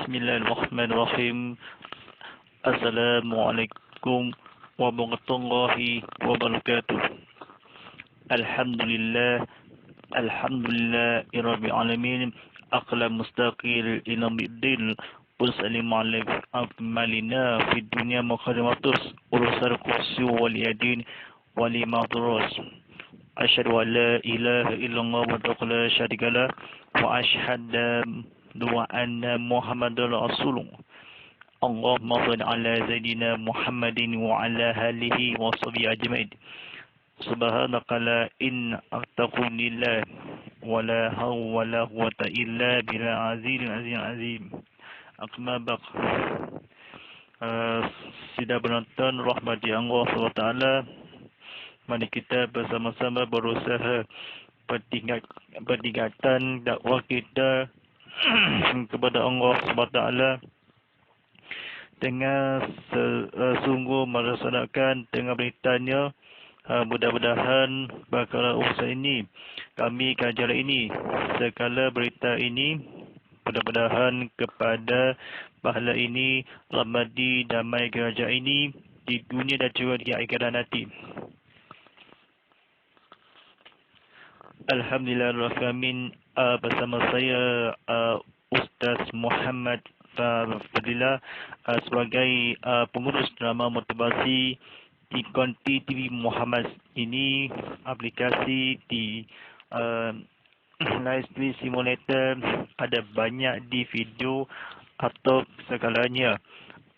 Bismillahirrahmanirrahim. Assalamualaikum warahmatullahi wabarakatuh. Alhamdulillah. Alhamdulillahirabbil alamin. Aqlam mustaqil ila biddin. Wassalamu ala akmalina fid dunya muqaddimatus urusal kursi wal yadin wal madrus. Asyhadu an la ilaha illallah wa la syarika lah wa asyhadu anna Muhammadar Rasulullah. Allahumma shalli ala sayyidina Muhammadin wa ala alihi wa sahbihi ajma'in. Subhanaka la inna aqtaqu lillah wa la hawla wa la quwwata illa billah azim. Akma baq. Sidang penonton rahmati Allah SWT, mari kita bersama-sama berusaha peningkatan dakwah kita kepada Allah SWT dengan sungguh melaksanakan dengan beritanya. Mudah-mudahan bakal usaha ini, kami kajian ini, segala berita ini, mudah-mudahan kepada pahala ini, rahmati damai kerajaan ini di dunia dan juga di akhirat nanti. Alhamdulillahirrahmanirrahim. Bersama saya Ustaz Muhammad Fadilah sebagai pengurus drama motivasi di Konti TV Muhammad. Ini aplikasi di live stream simulator, ada banyak di video atau segalanya.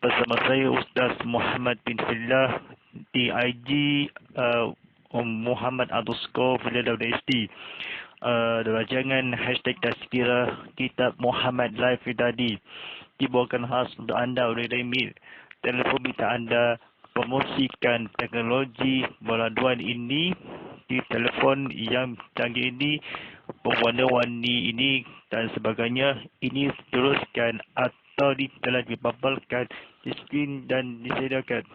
Bersama saya Ustaz Muhammad bin Fadilah di IG Muhammad_Fadilah.SD. Jangan hashtag Tazkirah Kitab Muhammad Live tadi dibawakan khas untuk anda oleh Remil. Telefon minta anda promosikan teknologi peraduan ini di telefon yang canggih ini, berwarna-warni ini dan sebagainya. Ini teruskan atau telah dipaparkan di skrin dan disediakan.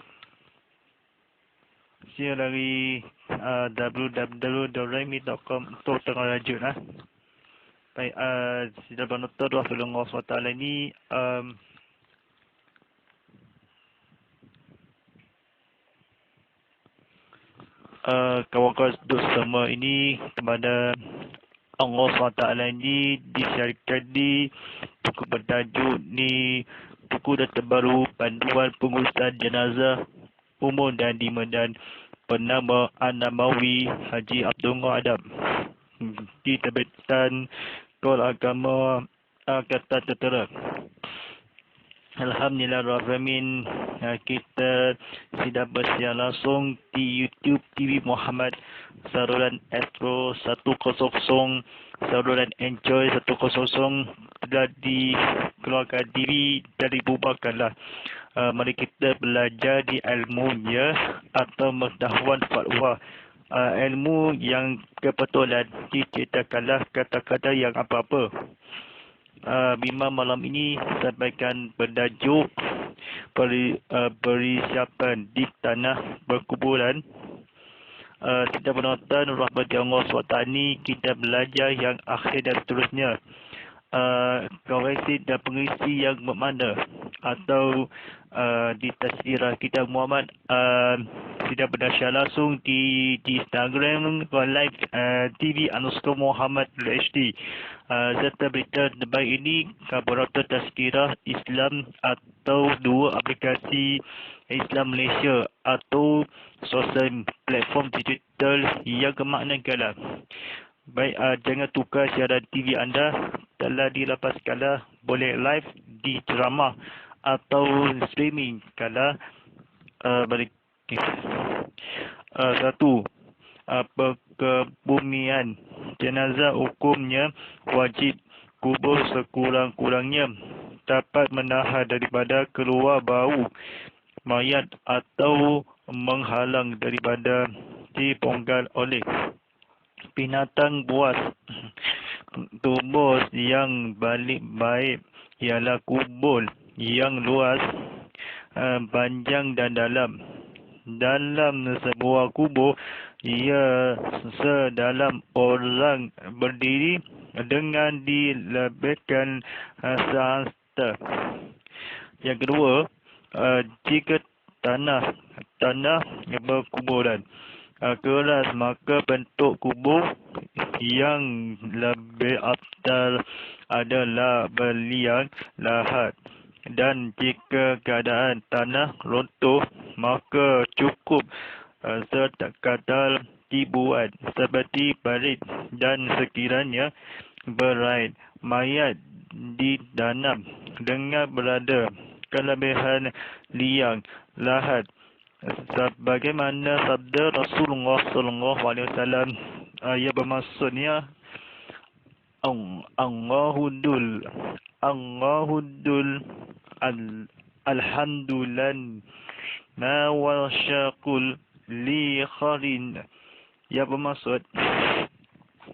Share dari www.remi.com untuk tengah lanjut. Baik, sidang penonton Rasulullah SWT ini kawan-kawan semua ini kepada Allah SWT ini disiarkan di buku bertajuk ni buku dan terbaru panduan pengurusan jenazah umum dan di Medan bernama An-Namawi Haji Abdullah Adam, diterbitan Kol Agama Kata Tertera. Alhamdulillahirrahmanirrahim. Kita sedang bersiar langsung di YouTube TV Muhammad, saluran Astro 100, saluran Enjoy 100 telah dikeluarkan diri dan dibubarkanlah. Mari kita belajar di ilmunya atau pengetahuan fatwa. Ilmu yang kebetulan diceritakanlah kata-kata yang apa-apa. Bima malam ini sampaikan bertajuk persiapan di tanah berkuburan. Kita penonton rahmati Allah SWT ini, kita belajar yang akhir dan seterusnya. Koreksi dan pengisi yang bermakna atau di Tazkirah Kitab Muhammad tidak berdasar langsung di Instagram live TV _Muhammad HD. Serta berita terbaik ini Kabaratul Tazkirah Islam atau dua aplikasi Islam Malaysia atau sosial platform digital yang kemaknakan. Baik, jangan tukar siaran TV anda, telah dilepaskanlah, boleh live di drama atau streaming kala balik. Satu, kebumian jenazah hukumnya wajib kubur sekurang-kurangnya dapat menahan daripada keluar bau mayat atau menghalang daripada diponggal oleh binatang buas. Kubur yang balik baik ialah kubur yang luas, panjang dan dalam. Dalam sebuah kubur, ia sedalam orang berdiri dengan dilebihkan sehasta. Yang kedua, jika tanah berkuburan keras, maka bentuk kubur yang lebih afdal adalah berliang lahat. Dan jika keadaan tanah runtuh, maka cukup sekadar dibuat seperti parit, dan sekiranya berait mayat ditanam dengan berada kelebihan liang lahat, sebagaimana sabda Rasulullah SAW, ia bermaksudnya Allahudul alhamdulillah ma wasyaqul li kharin. Ia bermaksud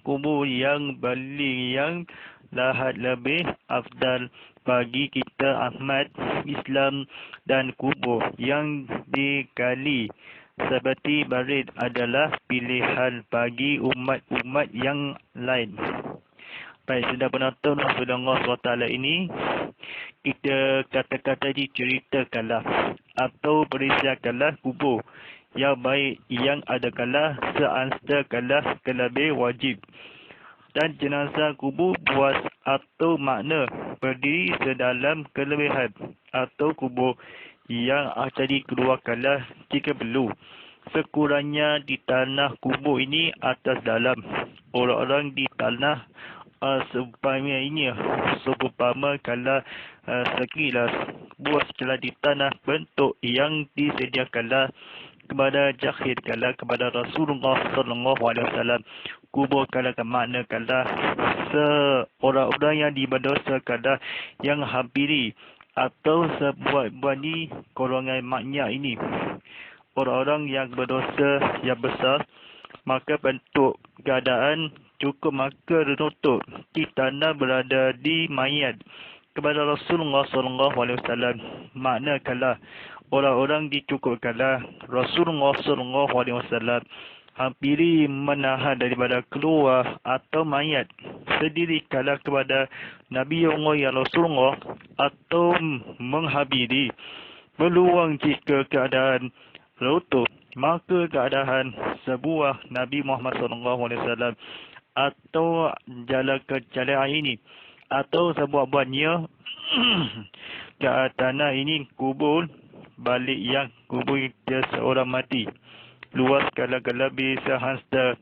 kubur yang berliang lahat lebih afdal bagi kita Ahmad Islam, dan kubur yang digali seperti barit adalah pilihan bagi umat-umat yang lain. Baik, sudah penonton Allah SWT ini, kita kata-kata diceritakanlah atau perisiakanlah kubur yang baik yang adalah seanstakalah kelebih wajib, dan jenazah kubur buas atau makna berdiri sedalam kelebihan, atau kubur yang jadi keluarkanlah jika perlu. Sekurangnya di tanah kubur ini atas dalam, orang-orang di tanah seumpama kalau sekilas buas setelah di tanah bentuk yang disediakanlah kepada jahil kala kepada Rasulullah SAW. Kubur kala makna kala seorang-orang yang berdosa kala yang hampiri atau sebuah ni golongan maknya ini, orang-orang yang berdosa yang besar, maka bentuk keadaan cukup maka menutup di tanah berada di mayat kepada Rasulullah SAW. Makna kala orang-orang dicukupkanlah Rasulullah SAW hampiri menahan daripada keluar atau mayat sendiri kala kepada Nabi Allah ya Rasulullah, atau menghabiri peluang jika keadaan runtuh, maka keadaan sebuah Nabi Muhammad SAW atau jalan kejayaan ini atau sebuah-buahnya ke tanah ini kubur balik yang kubur dia seorang mati luas kala-kala bisa hasta.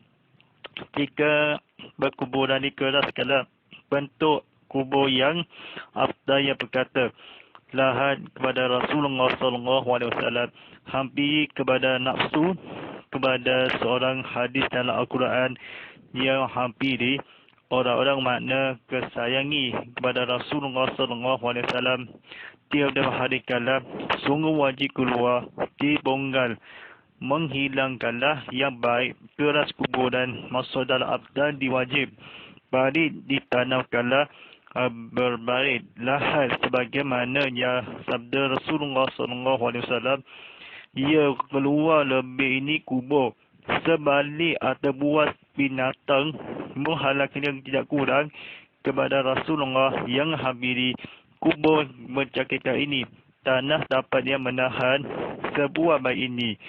Jika berkuburan di keras kala bentuk kubur yang afdal yang berkata lahat kepada Rasulullah SAW, hampir kepada nafsu, kepada seorang hadis dalam Al-Quran yang hampiri orang-orang makna kesayangi kepada Rasulullah SAW. Tiada hari kala sungguh wajib keluar dibonggal, menghilangkanlah yang baik keras kuburan masuk dalam abdan diwajib barit ditanamkanlah berbarit lahat sebagaimana ya sabda Rasulullah SAW, ia keluar lebih ini kubur sebalik atau buas binatang menghalangkan yang tidak kurang kepada Rasulullah yang habiri kubur mencakitkan ini. Tanah dapat yang menahan sebuah bayi ini.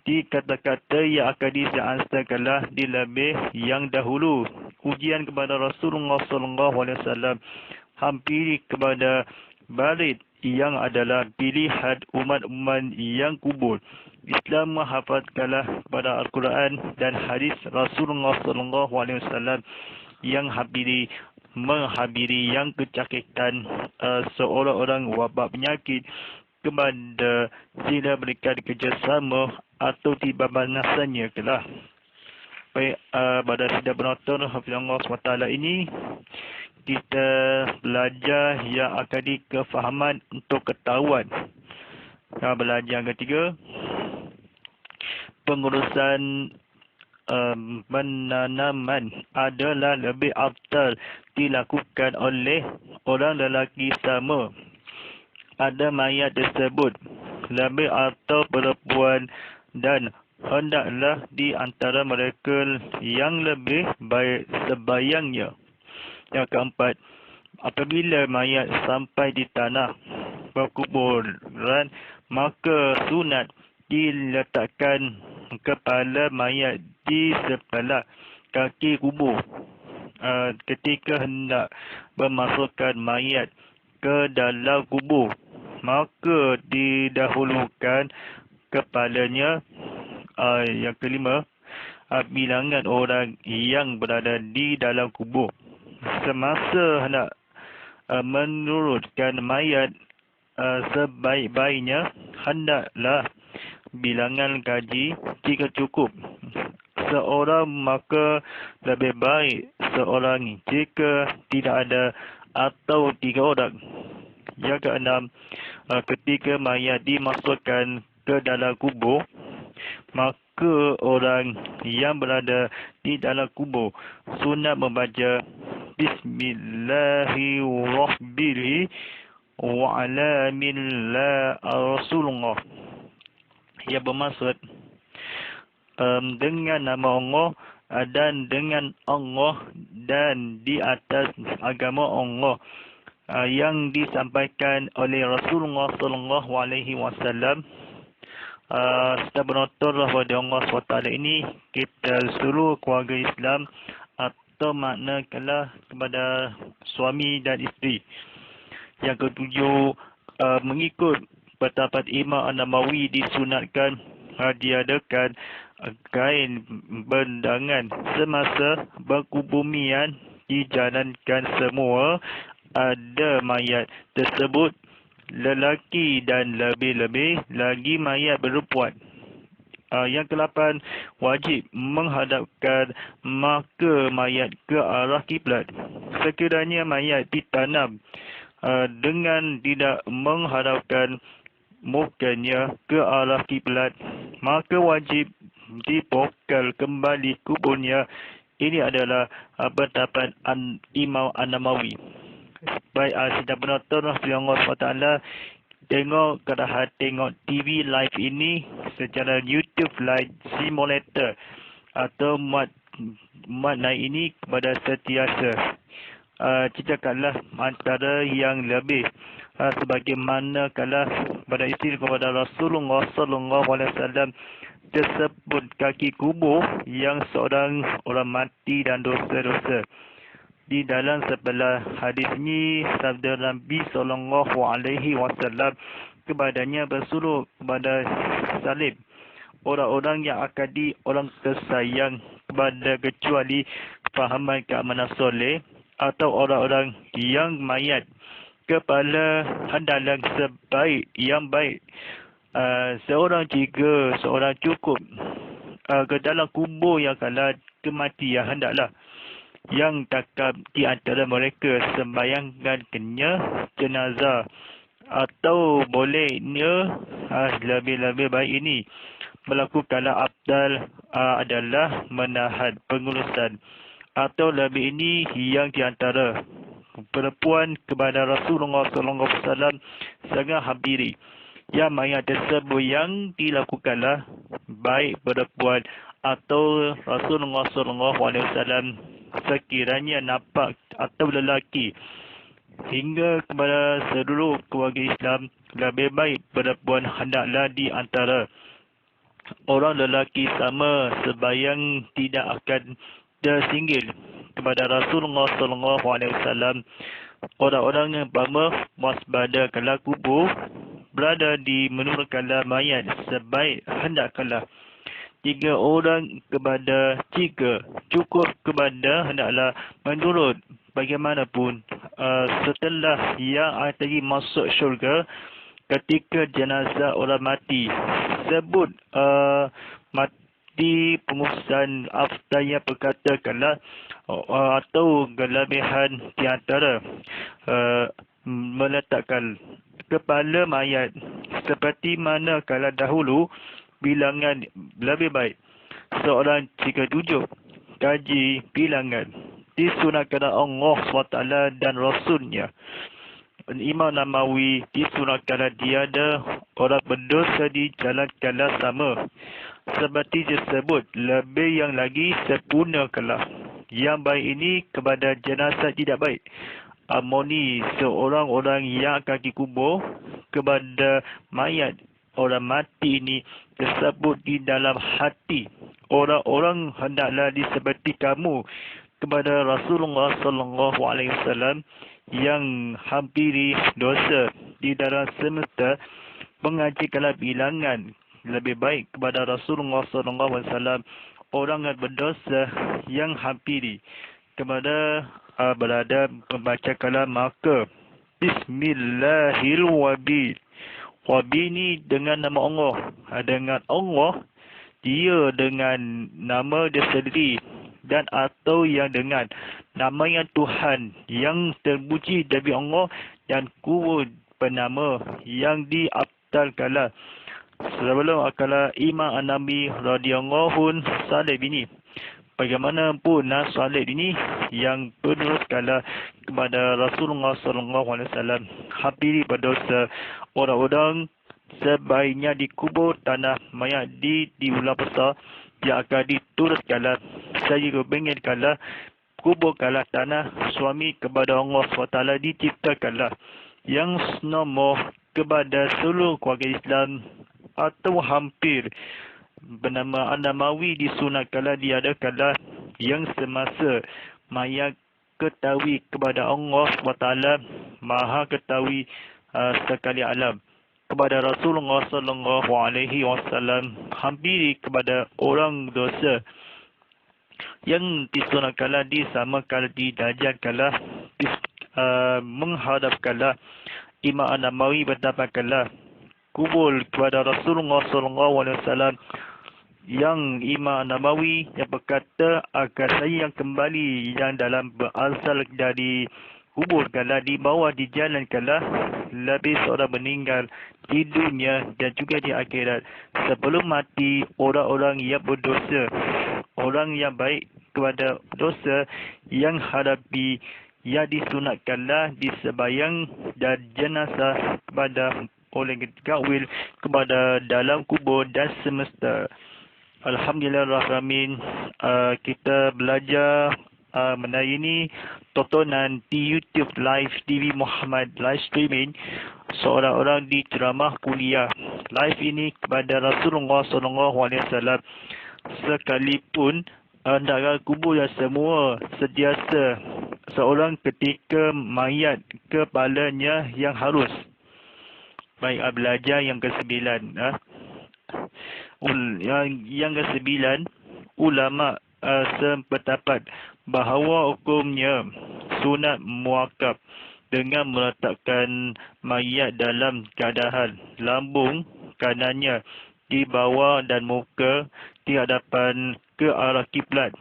Di kata-kata yang akan diseansakanlah di lebih yang dahulu. Ujian kepada Rasulullah SAW hampir kepada barit yang adalah pilihan umat-umat yang kubur. Islam menghafazkanlah kepada Al-Quran dan hadis Rasulullah SAW yang menghabiri yang kecakitan seorang-orang wabak penyakit kepada sila berikan kerjasama atau tiba banasannya kelah. Baik, pada sidang penonton Hafizullah SWT ini, kita belajar yang akadi kefahaman untuk ketahuan. Belajar yang ketiga, pengurusan penanaman adalah lebih afdal dilakukan oleh orang lelaki sama pada mayat tersebut, lebih atau perempuan, dan hendaklah di antara mereka yang lebih baik sebayangnya. Yang keempat, apabila mayat sampai di tanah perkuburan, maka sunat diletakkan kepala mayat di sebelah kaki kubur. Ketika hendak memasukkan mayat ke dalam kubur, maka didahulukan kepalanya. Yang kelima, bilangan orang yang berada di dalam kubur semasa hendak menurunkan mayat sebaik-baiknya, hendaklah bilangan gaji jika cukup seorang, maka lebih baik seorang jika tidak ada, atau 3 orang. Yang keenam, ketika mayat dimasukkan ke dalam kubur, maka orang yang berada di dalam kubur sunat membaca Bismillahirrahmanirrahim wa ala millah Rasulullah, yang bermaksud dengan nama Allah dan dengan Allah dan di atas agama Allah yang disampaikan oleh Rasulullah sallallahu alaihi wasallam. Kita bernotorlah pada Allah SWT ini, kita seluruh keluarga Islam, atau maknakanlah kepada suami dan isteri. Yang ketujuh, mengikut pendapat Imam An-Nawawi disunatkan diadakan kain bendangan semasa berkubumian, dijalankan semua ada mayat tersebut lelaki dan lebih-lebih lagi mayat perempuan. Yang ke-8, wajib menghadapkan maka mayat ke arah kiblat. Sekiranya mayat ditanam dengan tidak menghadapkan mukanya ke arah kiblat, maka wajib dibongkar kembali kuburnya. Ini adalah pendapat Imam An-Nawawi. Baik, kita penonton Allah SWT, tengok TV live ini secara YouTube live simulator atau muat naik ini kepada setiasa. Citakanlah antara yang lebih sebagaimana kalau pada isteri kepada Rasulullah sallallahu alaihi wasallam tersebut kaki kubur yang seorang orang mati dan dosa-dosa. Di dalam sebelah hadis ini, sabda Nabi sallallahu alaihi wasallam kepadanya bersuruh kepada salib orang-orang yang akadi orang tersayang kepada, kecuali kefahaman keamanan soleh atau orang-orang yang mayat kepala hendaklah sebaik yang baik. Seorang jika seorang cukup ke dalam kubur yang kala kematian, hendaklah yang takab di antara mereka sembahyangkan kenya jenazah, atau bolehnya lebih-lebih baik ini melakukanlah afdal adalah menahan pengurusan, atau lebih ini yang di antara perempuan kepada Rasulullah sallallahu alaihi wasallam sangat hampiri. Yang mayat tersebut yang dilakukanlah baik perempuan atau Rasulullah sallallahu alaihi wasallam sekiranya nampak atau lelaki. Hingga kepada seluruh keluarga Islam, lebih baik perempuan hendaklah di antara orang lelaki sama sebayang tidak akan tersinggil kepada Rasulullah sallallahu alaihi wasallam. Orang-orang yang waspada kala kubur berada di menurunkanlah mayat sebaik hendaklah 3 orang kepada 3 cukup kepada hendaklah menurut bagaimanapun setelah yang tadi masuk syurga. Ketika jenazah orang mati sebut mati pengurusan afdalnya berkatakanlah atau kelebihan di antara meletakkan kepala mayat seperti mana kala dahulu bilangan lebih baik seorang jika duduk kaji bilangan disunatkan Allah SWT dan Rasulnya. Imam Nawawi disunatkan tiada orang berdosa di jalan kala sama seperti disebut lebih yang lagi sempurnakanlah yang baik ini kepada jenazah tidak baik amoni seorang-orang yang akan dikubur kepada mayat orang mati ini tersebut di dalam hati orang-orang hendaklah seperti kamu kepada Rasulullah sallallahu alaihi wasallam yang hampiri dosa di dalam semesta mengajikanlah bilangan lebih baik kepada Rasulullah sallallahu alaihi wasallam orang yang berdosa yang hampiri kepada berada membaca kalam maka Bismillahirrahmanirrahim. Wabi ini dengan nama Allah. Dengan Allah, dia dengan nama dia sendiri dan atau yang dengan nama yang Tuhan yang terpuji dari Allah dan kurun penama yang diabtalkanlah. Sebelum akala Imam An-Nabi radhiyallahu salih ini. Bagaimanapun Nas Salih ini yang peneruskanlah kepada Rasulullah sallallahu alaihi wasallam hampiri berdosa orang-orang sebaiknya dikubur tanah mayat di ulang besar yang akan diturutkanlah saya kebinginkanlah kuburkanlah tanah suami kepada Allah SWT diciptakanlah yang senomoh kepada seluruh keluarga Islam atau hampir bernama An-Nawawi disunatkanlah diadakanlah yang semasa mayat ketahui kepada Allah SWT maha ketahui sekali alam kepada Rasulullah sallallahu alaihi wasallam hampiri kepada orang dosa yang disunatkanlah disamakanlah didajakanlah menghadapkanlah Imam An-Nawawi berdapatkanlah kubur kepada Rasulullah sallallahu alaihi wasallam yang Imam Nawawi yang berkata agar saya yang kembali yang dalam berasal dari kuburkanlah di bawah dijalankanlah lebih seorang meninggal di dunia dan juga di akhirat sebelum mati orang-orang yang berdosa orang yang baik kepada dosa yang hadapi yang disunatkanlah disebayang dan jenazah kepada oleh kawil kepada dalam kubur dan semesta. Alhamdulillahirrahmanirrahim. Kita belajar mengenai ini tontonan di YouTube Live TV Muhammad live streaming seorang orang di ceramah kuliah live ini kepada Rasulullah SAW sekalipun hendaklah kubur dan semua sediasa seorang ketika mayat kepalanya yang harus. Baik, belajar yang ke-9. Yang ke-9, ulama sependapat bahawa hukumnya sunat muakkab dengan meletakkan mayat dalam keadaan lambung kanannya di bawah dan muka di hadapan ke arah kiblat.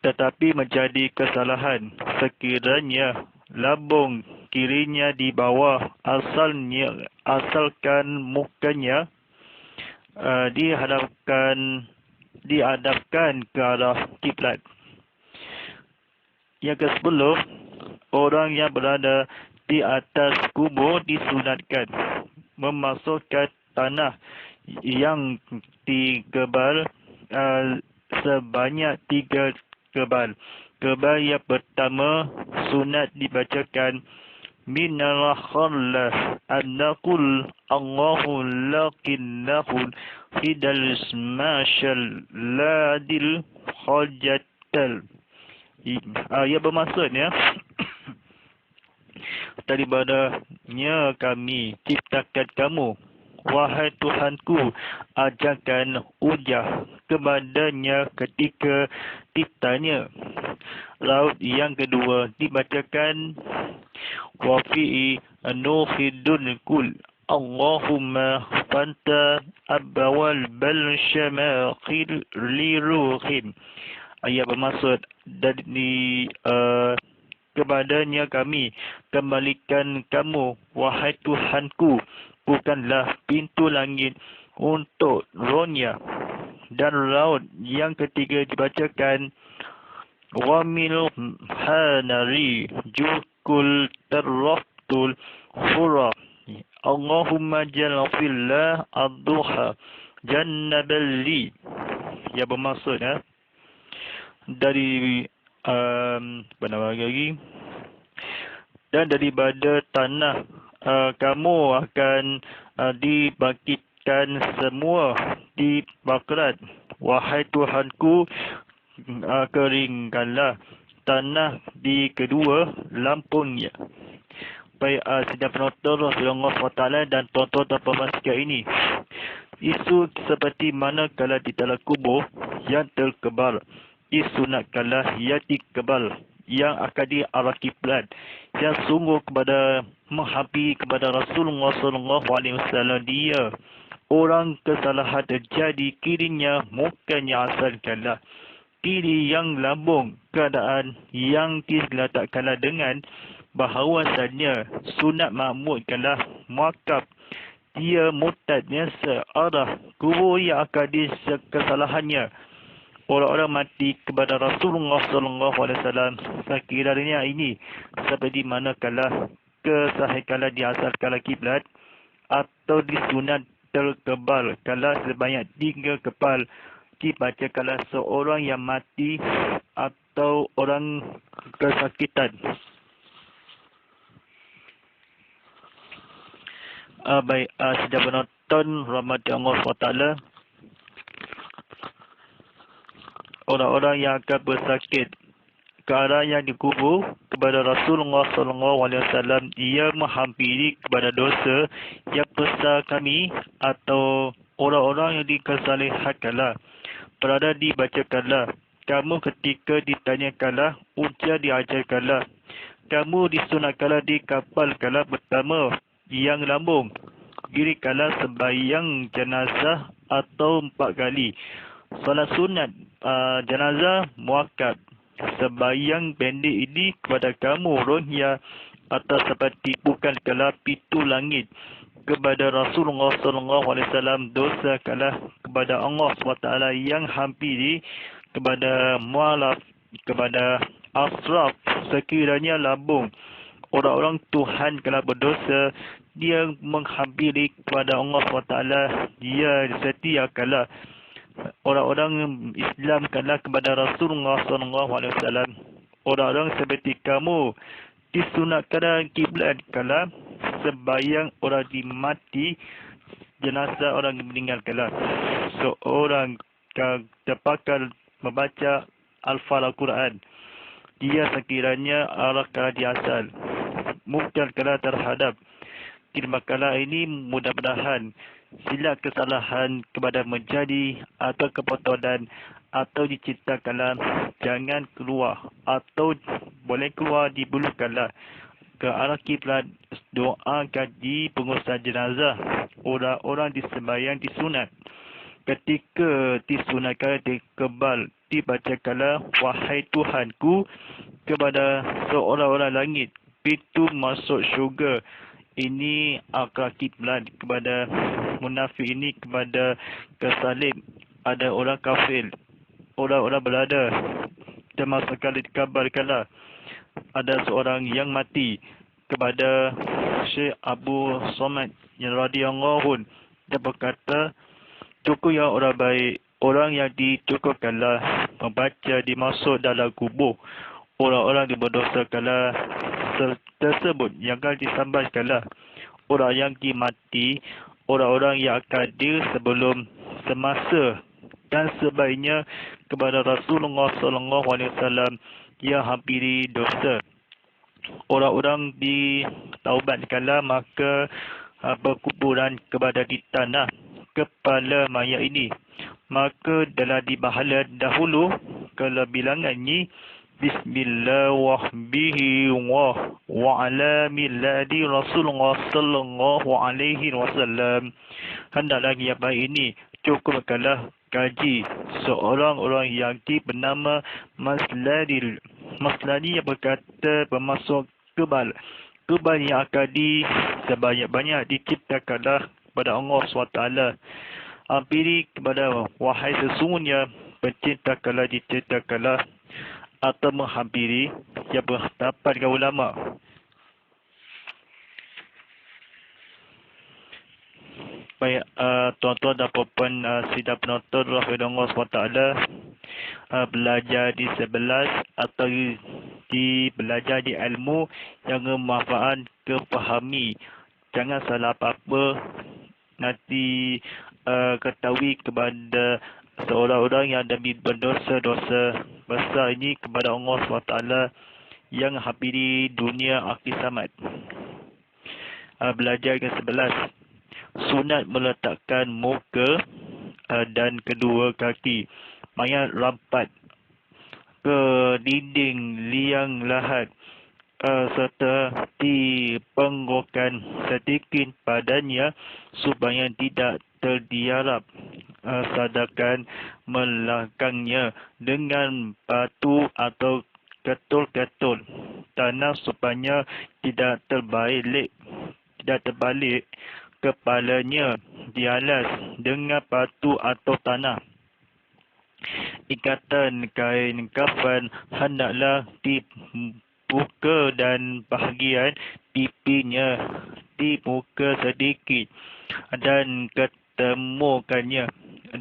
Tetapi menjadi kesalahan sekiranya lambung kirinya di bawah asalkan mukanya dihadapkan ke arah kiblat. Yang ke-10, orang yang berada di atas kubur disunatkan memasukkan tanah yang digebal sebanyak 3 gebal. Gebal yang pertama sunat dibacakan minal khallah annaqul Allahu lakinnahu hidal smashal ladil khajatal. Ia bermaksudnya daripadaNya kami ciptakan kamu wahai Tuhanku ajarkan ujah kepadanya ketika ditanya. Laut yang kedua dibacakan wafi'i nuhidun kul Allahumma fanta abawal bal syamakhil liruhim. Ia bermaksud dari kepadanya kami kembalikan kamu, wahai Tuhanku, bukanlah pintu langit untuk rohnya dan laut. Yang ketiga dibacakan wa minul hanari jukul terraftul hurra Allahumma jalafillah ad-duha jannabali. Ya bermaksud dari apa lagi, dan daripada tanah kamu akan dibangkitkan semua di akhirat. Wahai Tuhanku, keringkanlah tanah di kedua lampungnya. Baik, sidang penonton Rasulullah SWT dan tonton pemasukan ini. Isu seperti mana kala di dalam kubur yang terkebal, disunatkanlah yang dikebal, yang akan diarah kiblat, yang sungguh kepada menghampiri kepada Rasulullah SAW. Dia orang kesalahan terjadi kirinya bukannya asalkanlah kiri yang lambung, keadaan yang diletakkanlah dengan bahawasanya sunat makmudkanlah muakab dia murtadnya searah kubur yang akan kesalahannya. Orang-orang mati kepada Rasulullah SAW. Sekiranya ini seperti manakala kesahikanlah diasalkanlah kiblat atau disunat terkebal kala sebanyak 3 kepal dibacakanlah seorang yang mati atau orang kesakitan. Baik, sedang penonton rahmati Allah SWT, orang-orang yang akan bersakit ke arah yang dikubur kepada Rasulullah SAW, ia menghampiri kepada dosa yang besar kami atau orang-orang yang dikesalihatkanlah, berada dibacakanlah, kamu ketika ditanyakanlah, ujar diajarkanlah, kamu disunatkanlah dikapalkanlah pertama yang lambung, dirikanlah sembahyang jenazah atau 4 kali. Solat sunat jenazah muakkad. Sembahyang pendek ini kepada kamu rohnya atau seperti bukan kala pintu langit kepada Rasulullah SAW. Dosa kalah kepada Allah SWT yang hampiri kepada mualaf, kepada asraf sekiranya lambung. Orang-orang Tuhan kalau berdosa, dia menghampiri kepada Allah SWT, dia setia kalah. Orang-orang Islam kalah kepada Rasulullah SAW. Orang-orang seperti kamu disunatkan kiblat kalah sembahyang orang dimati, jenazah orang meninggal kalah. Seorang terpakar membaca Al-Quran, dia sekiranya arah kala di asal, bukan kala terhadap. Kira kala ini mudah-mudahan sila kesalahan kepada menjadi atau kepotolan atau diciptakanlah jangan keluar atau boleh keluar di bulu kala ke arah kiblat. Doa kaji pengurusan jenazah, orang-orang disembahyang disunat. Ketika disunatkan dikebal, dibacakanlah wahai Tuhanku kepada seorang-orang langit, pintu masuk syurga. Ini akal kiblat kepada munafik, ini kepada kesalib. Ada orang kafir, orang-orang berada, termasuk kali dikabarkanlah ada seorang yang mati kepada Syekh Abu Somad yang radhiyallahu, dia berkata, cukup yang orang baik, orang yang dicukupkanlah membaca dimasuk dalam kubur. Orang-orang yang berdosa kala tersebut yang akan disambatkanlah. Orang yang mati, orang-orang yang akan hadir sebelum semasa dan sebaiknya kepada Rasulullah SAW yang hampiri dosa. Orang-orang ditaubatkanlah, maka berkuburan kepada di tanah kepala mayat ini, maka telah dibahala dahulu kelebilangannya Bismillah wa bihi wa ala millati Rasulullah sallallahu alaihi wasallam. Hendaklah yang baik ini cukupkanlah kaji. Seorang orang Yahudi bernama Masladi yang berkata bermaksud kebal. Kebal yang akadi sebanyak-banyak diciptakanlah kepada Allah SWT. Hampiri kepada wahai sesungguhnya penciptakanlah diciptakanlah atau menghampiri yang berpendapat dengan ulama. Baik, tuan-tuan dan puan sidang penonton rahimahullah SWT, belajar di 11 atau belajar di ilmu yang bermanfaat kefahami. Jangan salah apa-apa nanti ketahui kepada seorang-orang yang ada berdosa-dosa besar ini kepada Allah SWT yang hampiri dunia akhir zaman. Belajar ke 11. Sunat meletakkan muka dan kedua kaki mayat rampat ke dinding liang lahat serta dipenggokan sedikit padanya supaya tidak terdiarap, sedangkan melakangnya dengan batu atau ketul-ketul tanah supaya tidak terbalik kepalanya dialas dengan batu atau tanah. Ikatan kain kafan hendaklah dibuka dan bahagian pipinya dibuka sedikit dan ketemukannya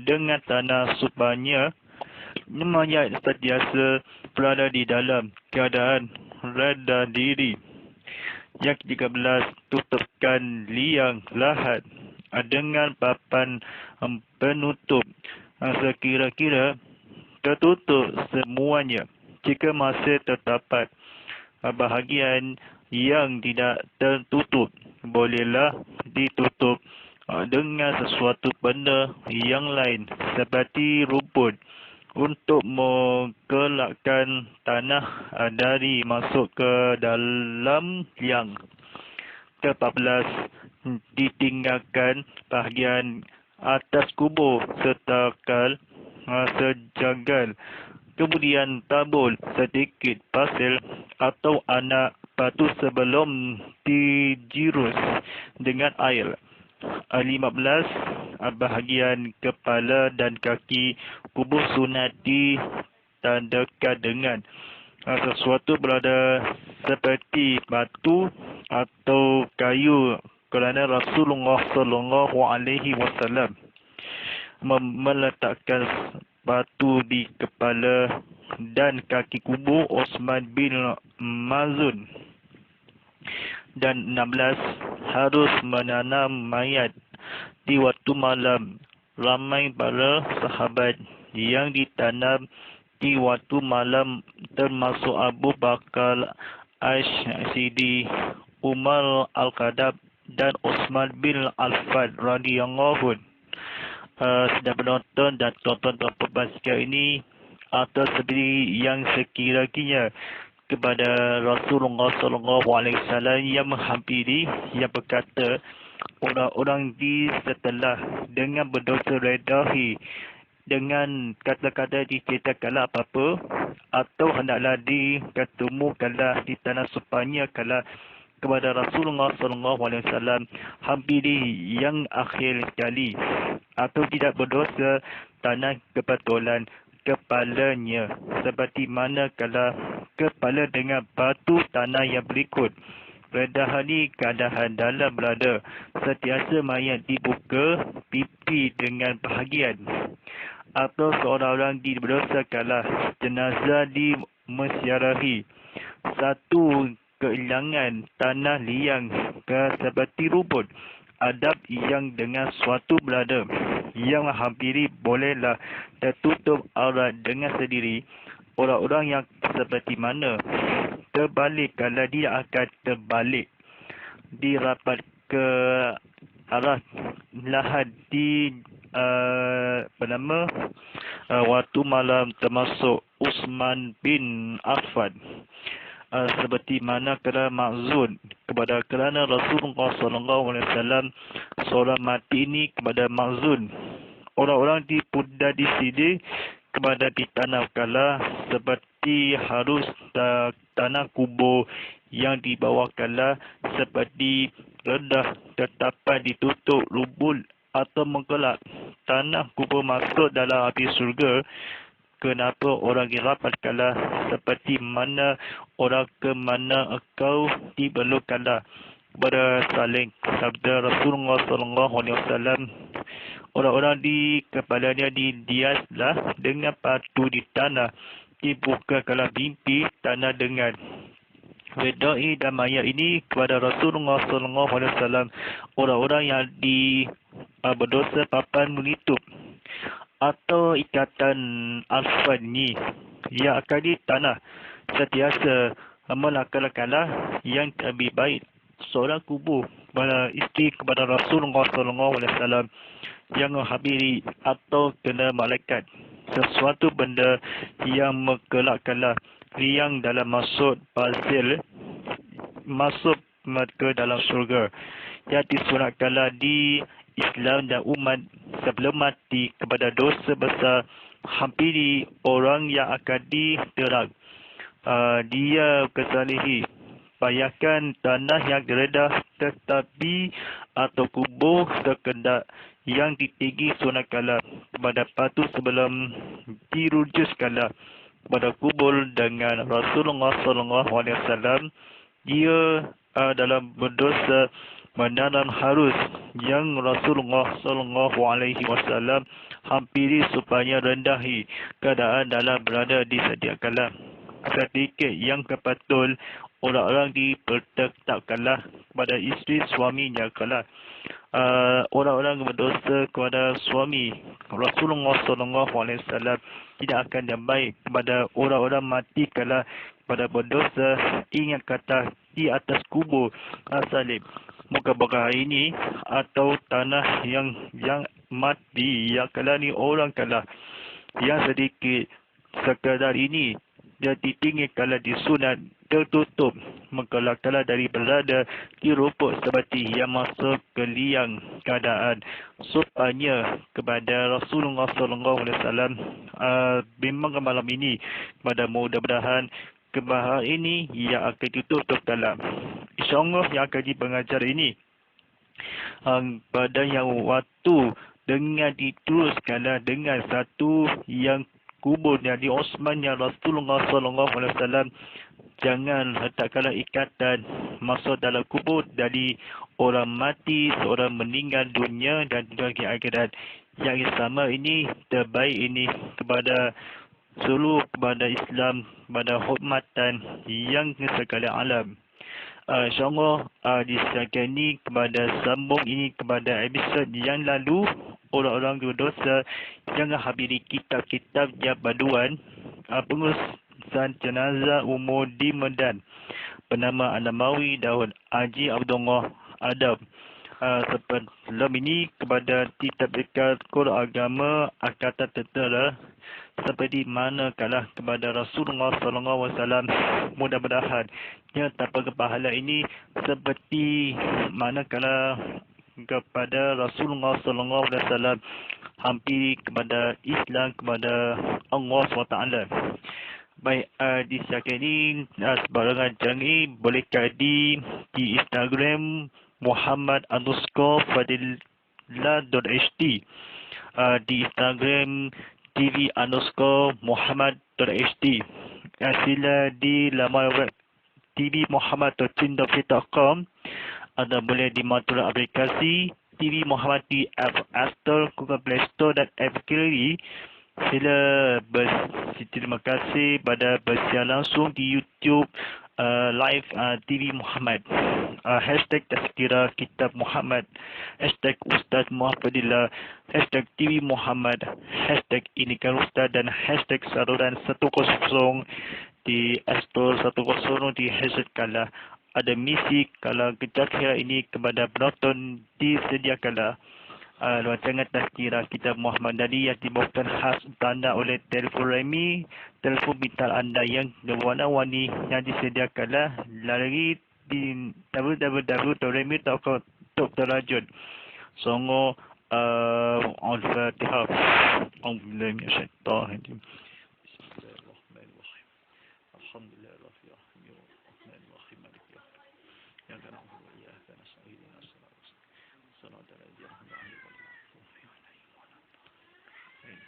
dengan tanah supaya mayat sentiasa berada di dalam keadaan rendah diri. Yang ke-13, tutupkan liang lahat dengan papan penutup sekira-kira tertutup semuanya. Jika masih terdapat bahagian yang tidak tertutup, bolehlah ditutup dengan sesuatu benda yang lain seperti rumput untuk mengelakkan tanah dari masuk ke dalam liang. Ke-14, ditinggalkan bahagian atas kubur sejagal, kemudian tabur sedikit pasir atau anak batu sebelum dijirus dengan air. 15, bahagian kepala dan kaki kubur sunat ditandakan dengan sesuatu berada seperti batu atau kayu kerana Rasulullah SAW meletakkan batu di kepala dan kaki kubur Osman bin Mazun. Dan 16, harus menanam mayat di waktu malam. Ramai para sahabat yang ditanam di waktu malam termasuk Abu Bakar Ash-Siddiq, Umar Al-Khattab dan Osman bin Affan radhiyallahu anhu. Sedang penonton dan tonton perbahasan ini atau seperti yang sekira-kira kepada Rasulullah SAW yang menghampiri, yang berkata, orang-orang di setelah dengan berdosa redahi dengan kata-kata diceritakanlah apa-apa atau hendaklah diketemukanlah di tanah supaya kalah kepada Rasulullah SAW hampiri yang akhir sekali atau tidak berdosa tanah kebetulan kepalanya seperti mana kalau kepala dengan batu tanah yang berikut. Redahani keadaan dalam berada sentiasa mayat dibuka pipi dengan bahagian atau seorang-orang berdosa kalah jenazah dimesyarahi. Satu, kehilangan tanah liang seperti rumput. Adab yang dengan suatu berada yang menghampiri bolehlah tertutup aurat dengan sendiri. Orang-orang yang seperti mana terbalik kalau dia akan terbalik dirapat ke arah lahat di waktu malam termasuk Usman bin Affan. Seperti mana kerana maksud kerana Rasulullah SAW seorang mati ini kepada maksud orang-orang dipudah di sini kepada di tanah kala seperti harus tanah kubur yang di bawah kala seperti rendah tetapi ditutup lubul atau menggelap. Tanah kubur masuk dalam api surga. Kenapa orang rapat kala seperti mana orang ke mana engkau dibeluk kala kepada saling sabda Rasulullah SAW. Orang-orang di kepalanya didiaslah dengan batu di tanah, dibuka kala mimpi tanah dengan redai dan mayat ini kepada Rasulullah SAW. Orang-orang yang berdosa papan menutup atau ikatan alfani yang akan di tanah setiasa melakala-kala yang lebih baik seorang kubur pada isteri kepada Rasulullah SAW yang menghabiri atau kena malaikat sesuatu benda yang menggelak-kala yang dalam maksud bazil masuk ke dalam surga yang disunatkanlah di Islam dan umat sebelum mati kepada dosa besar hampiri orang yang akan diterang. Dia kesalihi bayangkan tanah yang geredah tetapi atau kubur terkendak yang ditinggi sunatkanlah kepada batu sebelum dirujuskanlah kepada kubur dengan Rasulullah SAW. Dia dalam berdosa menanam harus yang Rasulullah SAW hampiri supaya rendahi keadaan dalam berada di setiap kala. Sedikit yang kepatul orang-orang dipertetapkanlah kepada isteri suaminya kala. Orang-orang berdosa kepada suami Rasulullah SAW tidak akan yang baik kepada orang-orang mati kala pada berdosa. Ingat kata di atas kubur salib. Moga-moga ini atau tanah yang mati yang kala ni orang kala yang sedikit sekadar ini dia ditinggi kala disunat tertutup mengkala-kala dari berada di rupuk seperti yang masuk ke liang keadaan supaya kepada Rasulullah SAW memang malam ini pada mudah-mudahan kebahar ini yang akan ditutup dalam InsyaAllah yang akan dipengajar ini pada yang waktu dengan diteruskanlah dengan satu yang kuburnya di Osmannya Rasulullah SAW. Jangan letakkanlah ikatan masuk dalam kubur dari orang mati, seorang meninggal dunia dan juga akhirat. Yang sama ini terbaik ini kepada seluruh kepada Islam, kepada hormatan yang sekalian alam. InsyaAllah di sekian ini kepada sambung ini kepada episod yang lalu orang-orang berdosa jangan habiri kitab-kitab yang baduan pengurusan jenazah umur di Medan bernama An-Namawi Daud Haji Abdullah Adam. Sebelum ini kepada kitab Quran agama Angkatan Tentera seperti mana kalah kepada Rasulullah SAW. Mudah-mudahan yang tanpa kepahala ini seperti mana kalah kepada Rasulullah SAW hampir kepada Islam, kepada Allah SWT. Baik, di sekian ini sebarangan jangan boleh kaji di Instagram Muhammad_Fadillah.hd, di Instagram TV_Muhammad.hd. Sila di laman web tvmuhammad.com atau boleh dimatur aplikasi TV Muhammad di App Store, Google Play Store dan App Gallery. Sila terima kasih pada bersiar langsung di YouTube live TV Muhammad. Hashtag Tazkirah Kitab Muhammad, hashtag Ustaz Muhammadillah, hashtag TV Muhammad, hashtag Inikan Ustaz dan hashtag Saluran 100 di Store 10 di hashtag kala. Ada misi kalau kira ini kepada penonton disediakanlah rancangan Tazkirah Kitab Muhammad Dali yang dibawakan khas tanda oleh telefon remi, telefon pintar anda yang berwarna-warni yang disediakanlah lari di www.remi.com.rajun. Songo الفاتحة. أعوذ بالله من الشيطان الرجيم. بسم الله الرحمن الرحيم. الحمد لله رب العالمين الرحمن الرحيم مالك يوم الدين. إياك نعبد وإياك نستعين اهدنا الصراط المستقيم صراط الذين أنعمت عليهم غير المغضوب عليهم ولا الضالين.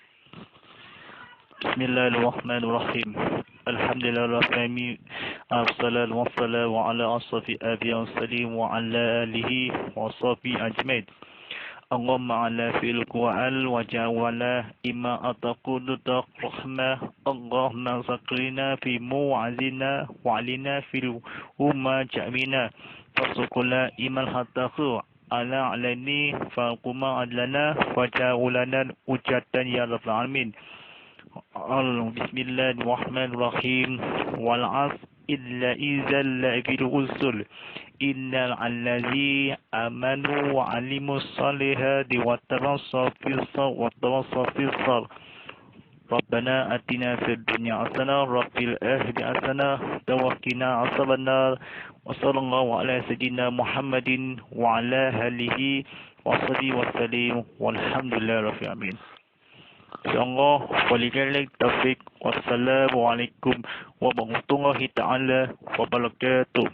بسم الله الرحمن الرحيم. الحمد لله رب العالمين. الصلاة والسلام على أشرف الأنبياء والمرسلين وعلى آله وصحبه أجمعين. اللهم على في القرآن وجعلنا إما أتقول رحمة. اللهم ذكرنا في موعظنا وعلنا في الأمة جميعنا فسقنا إما الحتى على علني فالقما علنا وجعلنا أجدا يا رب العالمين. بسم الله الرحمن الرحيم. والعصر إلا إذا لفي الرسل إن الذين آمنوا وعلموا الصالحات وتواصوا بالصبر ربنا آتنا في الدنيا حسنة وفي الآخرة حسنة وقنا عذاب النار وصلى الله على سيدنا محمد وعلى آله وصحبه وسلم والحمد لله رب العالمين. InsyaAllah, walillahi taufiq. Wassalamualaikum warahmatullahi ta'ala wabarakatuh.